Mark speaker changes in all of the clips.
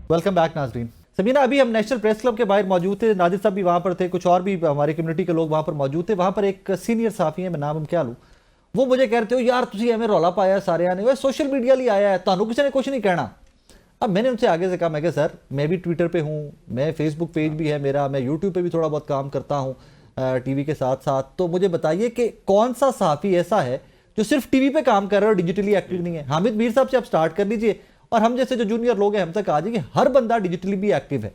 Speaker 1: Welcome back नाजरीन। सबीना, अभी हम नेशनल प्रेस क्लब के बाहर मौजूद थे, नादिर साहब भी वहाँ पर थे, कुछ और भी हमारी कम्युनिटी के लोग वहाँ पर मौजूद थे। वहाँ पर एक सीनियर साफी है, मैं नाम हम क्या लूँ, वो मुझे कह रहे हो यार तुझे एवें रौला पाया सारे आने वह सोशल मीडिया लिए आया है, ਤੁਹਾਨੂੰ किसी ने कुछ नहीं कहना। अब मैंने उनसे आगे से कहा, मैं सर मैं भी ट्विटर पे हूँ, मैं फेसबुक पेज भी है मेरा, मैं यूट्यूब पे भी थोड़ा बहुत काम करता हूँ टीवी के साथ साथ, तो मुझे बताइए कि कौन सा साफ़ी ऐसा है जो सिर्फ टीवी पे काम कर रहा है और डिजिटली एक्टिव नहीं है। हामिद मीर साहब से आप स्टार्ट कर लीजिए और हम जैसे जो जूनियर लोग हैं हम तक आ जाइए, हर बंदा डिजिटली भी एक्टिव है।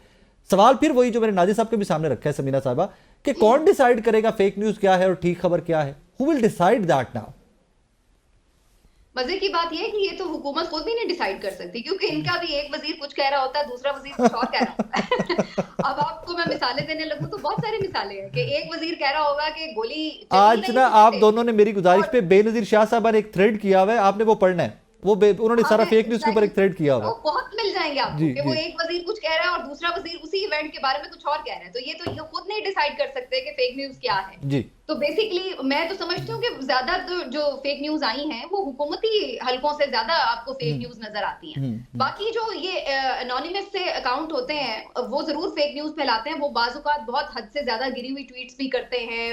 Speaker 1: सवाल फिर वही जो मैंने नादिर साहब के भी सामने रखा है समीना साहबा, कि कौन डिसाइड करेगा फेक न्यूज़ क्या है और ठीक खबर क्या है? Who will decide that now?
Speaker 2: मजे की बात यह है कि ये तो हुकूमत खुद भी नहीं डिसाइड कर सकती, क्योंकि इनका भी एक वजीर कुछ कह रहा होता है, दूसरा वजीर कुछ और कह रहा होता है। अब आपको मैं मिसालें देने लगूं तो बहुत सारी मिसालें हैं कि एक वजीर कह रहा होगा कि गोली
Speaker 1: आज ना आप दोनों ने मेरी गुजारिश पे बेनजीर शाह साहब ने एक थ्रेड किया हुआ है, आपने वो पढ़ना है, वो उन्होंने सारा फेक न्यूज़ के ऊपर एक थ्रेड किया हुआ है।
Speaker 2: बहुत मिल जाएंगे आपको कि वो एक वजीर कुछ कह रहा है और दूसरा वजीर उसी इवेंट के बारे में कुछ और कह रहा है, तो ये खुद नहीं डिसाइड कर सकते कि फेक न्यूज़ क्या है जी। तो बेसिकली मैं तो समझती हूँ कि ज्यादा जो फेक न्यूज आई हैं वो हुकूमती हलकों से ज्यादा आपको फेक न्यूज नजर आती हैं। बाकी जो ये एनोनिमस से अकाउंट होते हैं वो जरूर फेक न्यूज फैलाते हैं, वो बाजुकात बहुत हद से ज्यादा गिरी हुई ट्वीट्स भी करते हैं,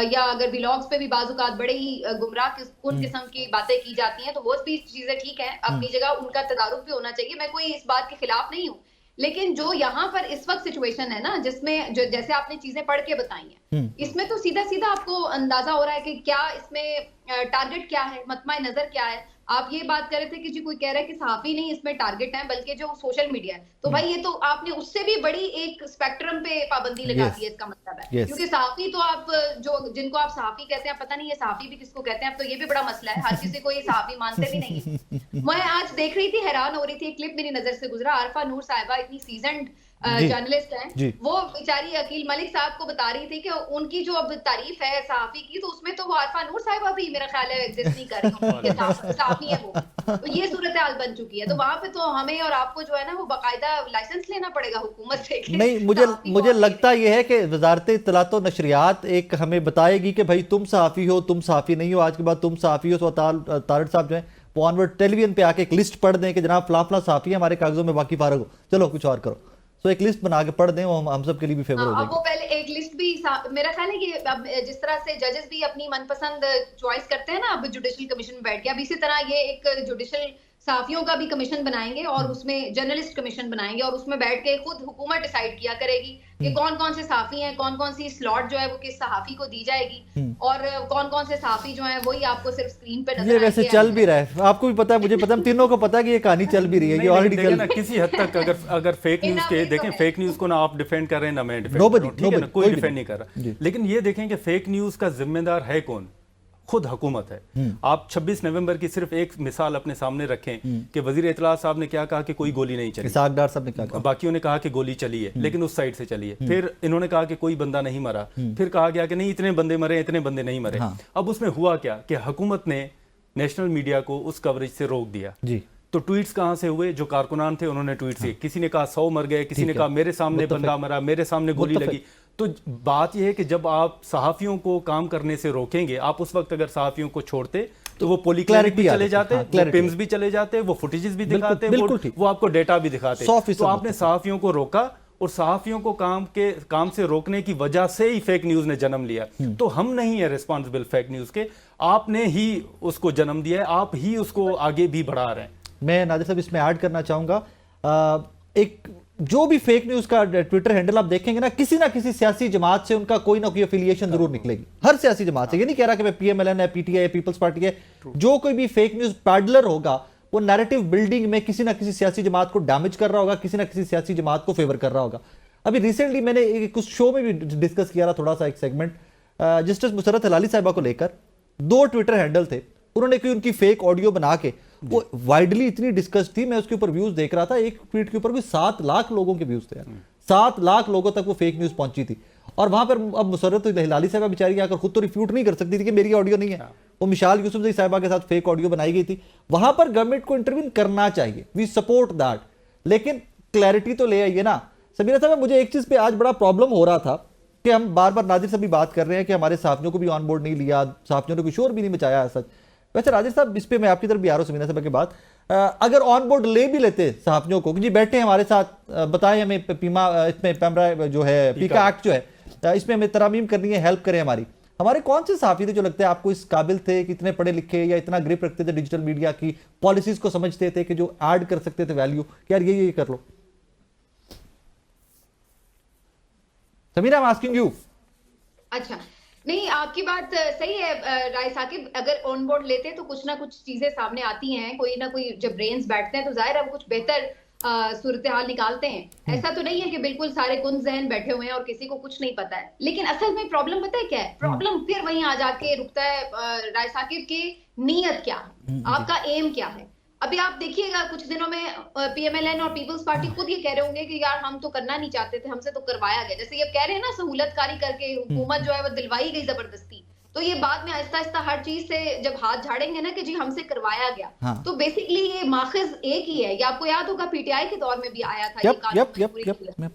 Speaker 2: या अगर व्लॉग्स पे भी बाजुकात बड़े ही गुमराह किस्म की बातें की जाती हैं, तो वो भी चीजें ठीक है अपनी जगह, उनका तदारुक भी होना चाहिए, मैं कोई इस बात के खिलाफ नहीं हूँ। लेकिन जो यहाँ पर इस वक्त सिचुएशन है ना, जिसमें जो जैसे आपने चीजें पढ़ के बताई हैं, इसमें तो सीधा सीधा आपको अंदाजा हो रहा है कि क्या इसमें टारगेट क्या है, मतमा नजर क्या है। आप ये बात कर रहे थे कि जी कोई कह रहा है कि सहाफी नहीं इसमें टारगेट है बल्कि जो सोशल मीडिया है, तो भाई ये तो आपने उससे भी बड़ी एक स्पेक्ट्रम पे पाबंदी लगा दी है, इसका मतलब है क्योंकि सहाफी तो आप जो जिनको आप सहाफी कहते हैं, पता नहीं है सहाफी भी किसको कहते हैं, अब तो ये भी बड़ा मसला है, हर किसी को ये सहाफी मानते भी नहीं है। मैं आज देख रही थी, हैरान हो रही थी, एक क्लिप मेरी नजर से गुजरा, आरफा नूर साहिबा इतनी सीजन्ड जर्नलिस्ट हैं, वो बेचारी अकील मलिक साहब को बता रही थी कि उनकी जो अब तारीफ है सहाफी की, तो उसमें तो वो आरफा नूर साहिबा भी मेरा ख्याल है एग्जिस्ट नहीं कर रही, सहाफी है वो, तो ये सूरत हाल बन चुकी है। तो वहां पे तो हमें और आपको जो है ना वो बाकायदा लाइसेंस लेना पड़ेगा हुकूमत से। नहीं,
Speaker 1: मुझे लगता यह है कि वजारत इत्तलात व नशरियात एक हमें बताएगी कि भाई तुम सहाफी हो, तुम सहाफी नहीं हो, आज के बाद तुम सहाफी हो, तो तारड़ साहब जो है वो ऑनवर्ड टेलीविजन पे आके एक लिस्ट पढ़ दें कि जनाब फला फला सहाफी है, हमारे कागजों में बाकी फारग हो, चलो कुछ और करो। तो एक लिस्ट बना के पढ़ दें, वो हम सब के लिए भी फेवर हो जाएगी।
Speaker 2: वो पहले एक लिस्ट भी, मेरा ख्याल है कि अब जिस तरह से जजेस भी अपनी मनपसंद चॉइस करते हैं ना, अब जुडिशल कमीशन में बैठ के, अब इसी तरह ये एक जुडिशल सहाफियों का भी कमीशन बनाएंगे और उसमें जर्नलिस्ट कमीशन बनाएंगे और उसमें बैठ के खुद हुकूमत डिसाइड किया करेगी कि कौन कौन से सहाफी हैं, कौन कौन सी स्लॉट जो है वो किस सहाफी को दी जाएगी और कौन कौन से सहाफी जो है वही आपको सिर्फ स्क्रीन पे नजर
Speaker 1: ये वैसे चल भी रहा है, आपको भी पता है, मुझे पता है, तीनों को पता है कि ये कहानी चल भी रही है, ये ऑलरेडी चल
Speaker 3: ना किसी हद तक। अगर फेक न्यूज के देखें, फेक न्यूज को ना आप डिफेंड कर रहे हैं ना मैं डिफेंड कर रहा हूं, ठीक है ना, कोई डिफेंड नहीं कर रहा, लेकिन ये देखें कि फेक न्यूज का जिम्मेदार है कौन? खुद हुकूमत है। आप 26 नवंबर की सिर्फ एक मिसाल अपने सामने रखें कि वजीर इत्तलात साहब ने क्या कहा कि कोई गोली नहीं चली,
Speaker 1: साहब ने क्या कहा,
Speaker 3: बाकियों ने कहा कि गोली चली है लेकिन उस साइड से चली है, फिर इन्होंने कहा कि कोई बंदा नहीं मरा, फिर कहा गया कि नहीं इतने बंदे मरे, इतने बंदे नहीं मरे। अब उसमें हुआ क्या कि हुकूमत ने नेशनल मीडिया को उस कवरेज से रोक दिया जी। तो ट्वीट्स कहां से हुए? जो कारकुनान थे उन्होंने ट्वीट किए, किसी ने कहा 100 मर गए, किसी ने कहा मेरे सामने बंदा मरा, मेरे सामने गोली लगी। तो बात यह है कि जब आप सहाफियों को काम करने से रोकेंगे, आप उस वक्त अगर सहाफियों को छोड़ते तो वो पोलीक्लिनिक भी चले जाते, वो पिम्स भी चले जाते, वो फुटेजेस भी दिखाते, वो आपको डेटा भी दिखाते। तो आपने सहाफियों को रोका और सहाफियों को काम से रोकने की वजह से ही फेक न्यूज ने जन्म लिया। तो हम नहीं है रिस्पॉन्सिबल फेक न्यूज के, आपने ही उसको जन्म दिया है, आप ही उसको आगे भी बढ़ा रहे हैं।
Speaker 1: मैं नादिर साहब इसमें ऐड करना चाहूंगा, एक जो भी फेक न्यूज का ट्विटर हैंडल आप देखेंगे ना किसी सियासी जमात से उनका कोई ना कोई एफिलिएशन जरूर निकलेगी, हर सियासी जमात से। ये नहीं कह रहा कि मैं पीएमएलएन है, पीटीआई है, पीपल्स पार्टी है, जो कोई भी फेक न्यूज पैडलर होगा वो नैरेटिव बिल्डिंग में किसी ना किसी सियासी जमात को डैमेज कर रहा होगा, किसी ना किसी सियासी जमात को फेवर कर रहा होगा। अभी रिसेंटली मैंने कुछ शो में भी डिस्कस किया था थोड़ा सा एक सेगमेंट, जस्टिस मुसर्रत हलाली साहिबा को लेकर 2 ट्विटर हैंडल थे, उन्होंने कोई उनकी फेक ऑडियो बना के वो वाइडली इतनी डिस्कस थी, मैं उसके ऊपर व्यूज देख रहा था, एक ट्वीट के ऊपर भी 7 लाख लोगों के व्यूज थे, 7 लाख लोगों तक वो फेक न्यूज पहुंची थी। और वहां पर अब मुसर्रत हिलाली साहिबा बेचारी आकर खुद तो रिफ्यूट नहीं कर सकती थी कि मेरी ऑडियो नहीं है, वो मिशाल यूसुफजई साहिबा के साथ फेक ऑडियो बनाई गई थी, वहां पर गवर्नमेंट को इंटरवीन करना चाहिए, वी सपोर्ट दैट, लेकिन क्लैरिटी तो ले आइए ना। सबीना साहब, मुझे एक चीज पे आज बड़ा प्रॉब्लम हो रहा था कि हम बार बार नादिर से भी बात कर रहे हैं कि हमारे साथियों को भी ऑन बोर्ड नहीं लिया, साथियों ने कोई शोर भी नहीं मचाया सच, वैसे राजेश साहब, इस पे मैं आपकी तरफ भी आ रहा हूँ समीना साहब के बाद, अगर ऑन बोर्ड ले भी लेते सहाफियों को कि जी बैठे हमारे साथ, बताएं हमें इसमें पैमरा जो है, पीका एक्ट जो है, इसमें हमें तरमीम करनी है, हेल्प करें हमारे कौन से सहाफी थे जो लगता है आपको इस काबिल थे कि इतने पढ़े लिखे या इतना ग्रिप रखते थे डिजिटल मीडिया की पॉलिसीज को, समझते थे कि जो ऐड कर सकते थे वैल्यू कि यार ये कर लो? Sameena, I am asking you.
Speaker 2: अच्छा, नहीं, आपकी बात सही है राय साकिब। अगर ऑन बोर्ड लेते तो कुछ ना कुछ चीजें सामने आती हैं, कोई ना कोई जब ब्रेन्स बैठते हैं तो जाहिर है वो कुछ बेहतर सूरत हाल निकालते हैं। ऐसा तो नहीं है कि बिल्कुल सारे कुन जहन बैठे हुए हैं और किसी को कुछ नहीं पता है। लेकिन असल में प्रॉब्लम पता है क्या है? प्रॉब्लम फिर वहीं आ जाके रुकता है राय साकिब की नीयत क्या है, आपका एम क्या है। अभी आप देखिएगा कुछ दिनों में पीएमएलएन और पीपल्स पार्टी खुद ये कह रहे होंगे कि यार हम तो करना नहीं चाहते थे, हमसे तो करवाया गया। जैसे ये कह रहे हैं ना, सहूलतकारी करके हुकूमत जो है वो दिलवाई गई जबरदस्ती। तो ये बाद में आहिस्ता आहिस्ता हर चीज से जब हाथ झाड़ेंगे ना कि जी हमसे करवाया गया,
Speaker 1: हाँ।
Speaker 2: तो बेसिकली ये माखिज एक ही है। ये आपको याद होगा पीटीआई के दौर में भी आया था,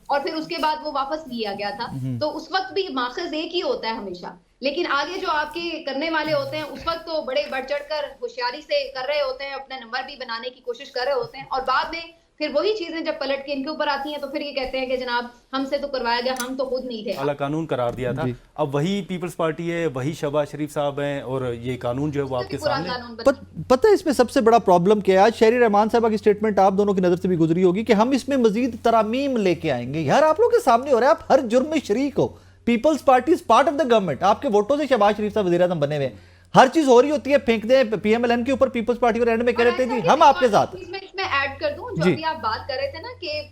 Speaker 2: और फिर उसके बाद वो वापस लिया गया था। तो उस वक्त भी माखिज एक ही होता है हमेशा। लेकिन आगे जो आपके करने वाले होते हैं उस वक्त तो बड़े बढ़ चढ़कर होशियारी से कर रहे होते हैं, अपना नंबर भी बनाने की कोशिश कर रहे होते हैं, और बाद में फिर वही चीजें जब पलट के इनके ऊपर आती हैं तो फिर ये कहते हैं कि जनाब हमसे तो करवाया गया, हम तो खुद नहीं थे।
Speaker 3: आला कानून करार दिया था, अब वही पीपल्स पार्टी है, वही शहबाज शरीफ साहब हैं, और ये कानून जो है वो आपके सामने।
Speaker 1: पता है इसमें सबसे बड़ा प्रॉब्लम क्या है? आज शहरी रहमान साहब की स्टेटमेंट आप दोनों की नजर से भी गुजरी होगी कि हम इसमें मजीद तरामीम लेके आएंगे। यार आप लोग के सामने हो रहा है, आप हर जुर्म में शरीक हो। Peoples Party is part of the government, आपके वोटों से शहबाज शरीफ साहब वज़ीर-ए-आज़म बने हुए हैं। हर चीज हो रही होती है, फेंक दे पीएमएलएन के ऊपर, पीपल्स पार्टी को एंड में कह रहे थे जी हम आपके साथ।
Speaker 2: इसमें ऐड कर दूं जो अभी आप बात कर रहे थे ना कि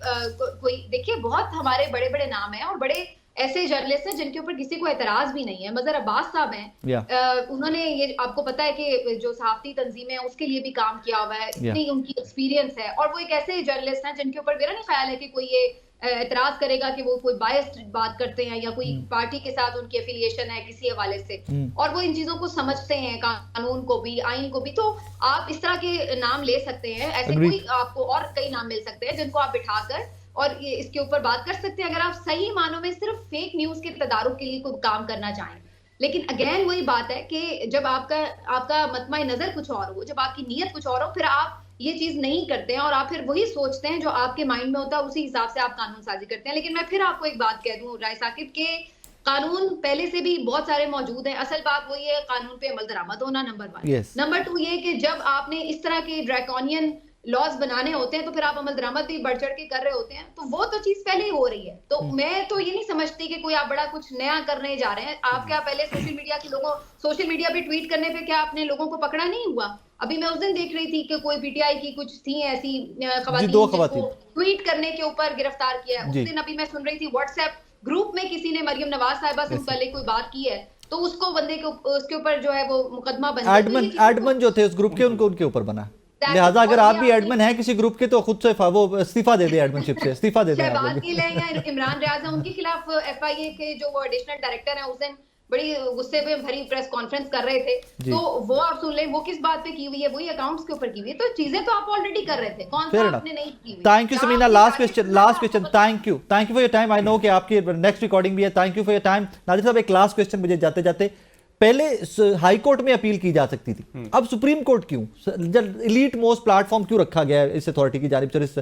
Speaker 2: कोई देखिए बहुत हमारे बड़े बड़े नाम हैं और बड़े ऐसे जर्नलिस्ट हैं जिनके ऊपर किसी को एतराज भी नहीं है। मजहर अब्बास साहब हैं, उन्होंने ये आपको पता है कि जो सहाफती तंजीमें हैं उसके लिए भी काम किया हुआ है, इतनी उनकी एक्सपीरियंस है, और वो एक ऐसे जर्नलिस्ट हैं जिनके ऊपर मेरा नहीं ख्याल है कि कोई ये एतराज करेगा कि वो कोई बायस्ड बात करते हैं या कोई पार्टी के साथ उनकी एफिलिएशन है किसी हवाले से, और वो इन चीजों को समझते हैं, कानून को भी, आइन को भी। तो आप इस तरह के नाम ले सकते हैं, ऐसे कोई आपको और कई नाम मिल सकते हैं जिनको आप बिठाकर और ये इसके ऊपर बात कर सकते हैं, अगर आप सही मानों में सिर्फ फेक न्यूज के तदारुक के लिए कोई काम करना चाहें। लेकिन अगेन वही बात है कि जब आपका मतमा नजर कुछ और हो, जब आपकी नीयत कुछ और हो, फिर आप ये चीज नहीं करते हैं और आप फिर वही सोचते हैं जो आपके माइंड में होता है, उसी हिसाब से आप कानून साजी करते हैं। लेकिन मैं फिर आपको एक बात कह दूं राय साकिब के, कानून पहले से भी बहुत सारे मौजूद हैं। असल बात वही है कानून पे अमल दरामद होना, नंबर 1। नंबर 2 ये कि जब आपने इस तरह के ड्रैकोनियन लॉज बनाने होते हैं तो फिर आप अमल दरामद भी बढ़ चढ़ के कर रहे होते हैं, तो वो तो चीज पहले ही हो रही है। तो मैं तो ये नहीं समझती कि कोई आप बड़ा कुछ नया करने जा रहे हैं। आप क्या पहले सोशल मीडिया पे ट्वीट करने पे क्या आपने लोगों को पकड़ा नहीं हुआ? अभी मैं उस दिन देख रही थी कि कोई पीटीआई की कुछ थी ऐसी खवातीन जिनको ट्वीट करने के ऊपर गिरफ्तार किया है। उस दिन अभी मैं सुन रही थी व्हाट्सएप ग्रुप में किसी ने मरियम नवाज साहिबा से मुताल्लिक कोई बात की है, तो उसको बंदे को उसके ऊपर जो है वो मुकदमा बन गया।
Speaker 1: एडमन जो थे उस ग्रुप के, उनके ऊपर बना। लिहाजा अगर आप भी एडमिन हैं किसी ग्रुप के तो खुद से वो इस्तीफा दे दे, एडमिनशिप से इस्तीफा दे दे।
Speaker 2: इमरान रियाज है, उनके खिलाफ एफआईए के जो वो एडिशनल डायरेक्टर हैं उस दिन बड़ी गुस्से पे भरी प्रेस कॉन्फ्रेंस कर रहे थे, तो वो आप सुन लें वो किस बात पे की हुई है, वही अकाउंट्स के ऊपर की हुई है। तो चीजें तो आप ऑलरेडी कर रहे थे, कौन सा आपने नहीं की हुई।
Speaker 1: Thank you Samina, last question. Thank you for your time. I know कि आपकी नेक्स्ट रिकॉर्डिंग भी है। Thank you for your time. Nazir साहब, एक लास्ट क्वेश्चन मुझे जाते जाते, पहले हाई कोर्ट में अपील की जा सकती थी, अब सुप्रीम कोर्ट क्यों? एलीट मोस्ट प्लेटफॉर्म क्यों रखा गया है इस अथॉरिटी की जानिब से इस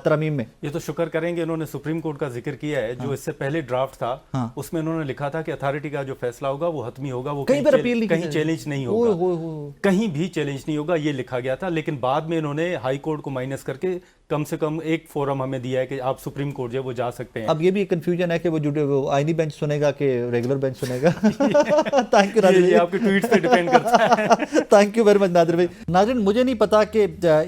Speaker 1: तरमीम में?
Speaker 3: ये तो शुक्र करेंगे इन्होंने सुप्रीम कोर्ट का जिक्र किया है। जो इससे पहले ड्राफ्ट था उसमें इन्होंने लिखा था कि अथॉरिटी का जो फैसला होगा वो हतमी होगा, वो कहीं चैलेंज नहीं होगा, कहीं भी चैलेंज नहीं होगा, ये लिखा गया था। लेकिन बाद में इन्होंने हाई कोर्ट को माइनस करके कम से कम एक फोरम हमें दिया है कि आप सुप्रीम कोर्ट जो वो जा सकते हैं।
Speaker 1: अब ये भी कंफ्यूजन है कि वो आईनी बेंच सुनेगा कि रेगुलर बेंच सुनेगा। थैंक यू नाज़िर,
Speaker 3: ये आपके ट्वीट्स पे डिपेंड करता है।
Speaker 1: Thank you very much Nazir भाई। नाज़िर, मुझे नहीं पता कि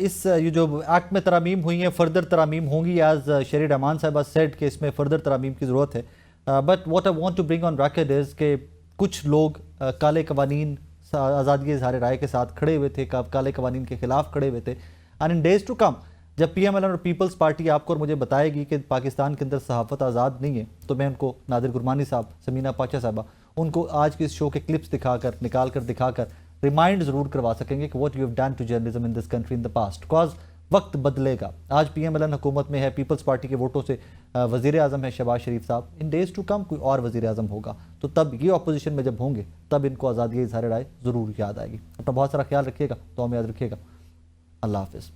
Speaker 1: इस ये जो एक्ट में तरामीम हुई हैं फर्दर तरामीम होंगी, आज शहरी रहमान साहब सेड कि इसमें फर्दर तरामीम की ज़रूरत है, but what I want to bring on racket is कि कुछ लोग काले कवानीन, आज़ादी इज़हार राय के साथ खड़े हुए थे, काले कवानीन के खिलाफ खड़े हुए थे, and in days to come जब पीएमएलएन और पीपल्स पार्टी आपको और मुझे बताएगी कि पाकिस्तान के अंदर सहाफ़त आज़ाद नहीं है, तो मैं उनको नादिर गुरमानी साहब, समीना पाचा साहबा, उनको आज के इस शो के क्लिप्स दिखाकर, निकाल कर दिखाकर रिमाइंड ज़रूर करवा सकेंगे कि what you have done to journalism in this country in the past. Because वक्त बदलेगा। आज पीएमएलएन हुकूमत में है, पीपल्स पार्टी के वोटों से वज़ीर आज़म है शहबाज शरीफ साहब, इन डेज टू कम कोई और वज़ीर आज़म होगा, तो तब ये अपोजिशन में जब होंगे तब इनको आज़ादी इज़हार राय ज़रूर याद आएगी। अपना बहुत सारा ख्याल रखिएगा, तो हमें याद रखिएगा। अल्लाह हाफ़िज़।